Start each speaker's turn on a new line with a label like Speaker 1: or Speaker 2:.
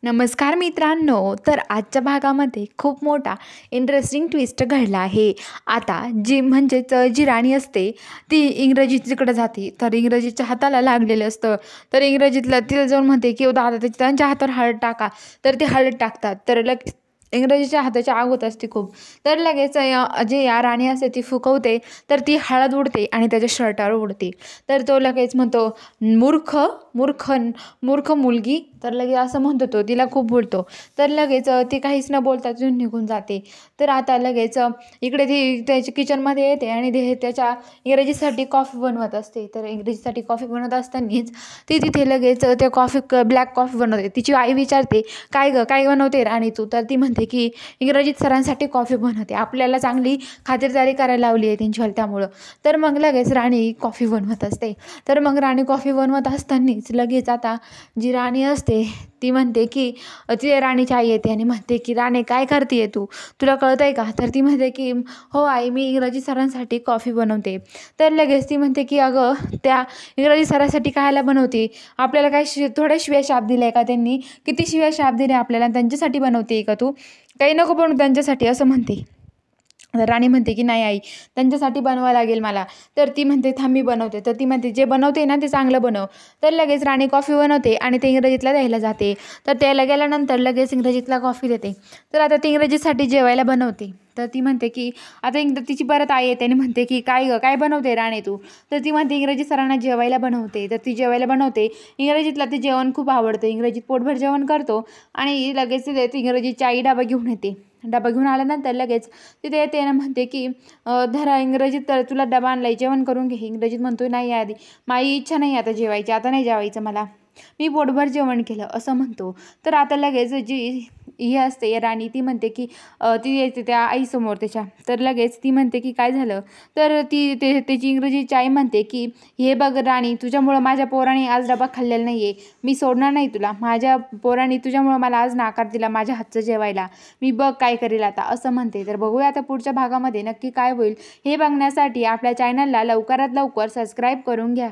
Speaker 1: नमस्कार मित्रांनो, तर आजच्या भागामध्ये खूप मोठा इंटरेस्टिंग ट्विस्ट घडला आहे. आता जी राणी असते ती इंग्रजीकडे जाते, तर इंग्रजीच्या हाताला लागलेलं असतं. तर इंग्रजीतला तिला जाऊन म्हणते की दादा त्यांच्या हातावर हळद टाका, तर ते हळद टाकतात. तर इंग्रजीच्या हाताची आग होत असते खूप. तर लगेच या राणी असते ती फुकवते, तर ती हळद उडते आणि त्याच्या शर्टावर उडते. तर तो लगेच म्हणतो, मूर्ख मूर्ख मूर्ख मुलगी. तर लगेच असं म्हणतो, तो तिला खूप बोलतो. तर लगेच ती काहीच न बोलता तिथून निघून जाते. तर आता लगेच इकडे ती त्याच्या किचनमध्ये येते आणि त्याच्या इंग्रजीसाठी कॉफी बनवत असते. तर इंग्रजीसाठी कॉफी बनवत असतानाच ती तिथे लगेच त्या ब्लॅक कॉफी बनवते. तिची आई विचारते, काय गं काय बनवते राणी तू? तर ती म्हणते की इंग्रजीत सरांसाठी कॉफी बनवते, आपल्याला चांगली खातिरदारी करायला लावली आहे त्यांची त्यामुळं. तर मग लगेच राणी कॉफी बनवत असते. तर मग राणी कॉफी बनवत असतानाच लगेच आता जी राणी असते ती म्हणते की ती राणीची आई येते आणि म्हणते की राणे काय करते तू, तुला कळतंय का? तर ती म्हणते की हो आई, मी इंग्रजी सरांसाठी कॉफी बनवते. तर लगेच ती म्हणते की अगं, त्या इंग्रजी सरांसाठी कायला बनवते? आपल्याला काय थोड्या शिव्या शाप दिल्या का त्यांनी? किती शिव्या शाप दिले आपल्याला, त्यांच्यासाठी बनवते का तू? काही नको बनवू त्यांच्यासाठी, असं म्हणते. तर राणी म्हणते की नाही आई, त्यांच्यासाठी बनवावं लागेल मला. तर ती म्हणते थांब मी बनवते. तर ती म्हणते जे बनवते ना ते चांगलं बनव. तर लगेच राणी कॉफी बनवते आणि ते इंग्रजीतला द्यायला जाते. तर द्यायला गेल्यानंतर लगेच इंग्रजीतला कॉफी देते. तर आता ती इंग्रजीसाठी जेवायला बनवते. तर ती म्हणते की आता तिची परत आई येते आणि म्हणते की काय गं काय बनवते राणे तू? तर ती म्हणते इंग्रजी सरांना जेवायला बनवते. तर ती जेवायला बनवते. इंग्रजीतला ते जेवण खूप आवडतं, इंग्रजीत पोटभर जेवण करतो आणि लगेच ती इंग्रजीची आई डबा घेऊन येते. डबा घेऊन आल्यानंतर लगेच तिथे येते आणि म्हणते की धरा इंग्रजीत, तर तुला डबा आणलाय जेवण करून घे. इंग्रजीत म्हणतोय नाही आधी माझी इच्छा नाही आता जेवायची, आता नाही जेवायचं मला, मी पोटभर जेवण केलं, असं म्हणतो. तर आता लगेच जी ही असते राणी ती म्हणते की ती येते त्या आईसमोर त्याच्या. तर लगेच ती म्हणते की काय झालं? तर त्याची इंग्रजीची आई म्हणते की हे बघ राणी, तुझ्यामुळं माझ्या पोराने आज डबा खाल्लेला नाही आहे, मी सोडणार नाही तुला. माझ्या पोराने तुझ्यामुळं मला आज नाकार दिला माझ्या हातचं जेवायला, मी बघ काय करेल आता, असं म्हणते. तर बघूया आता पुढच्या भागामध्ये नक्की काय होईल. हे बघण्यासाठी आपल्या चॅनलला लवकरात लवकर सबस्क्राईब करून घ्या.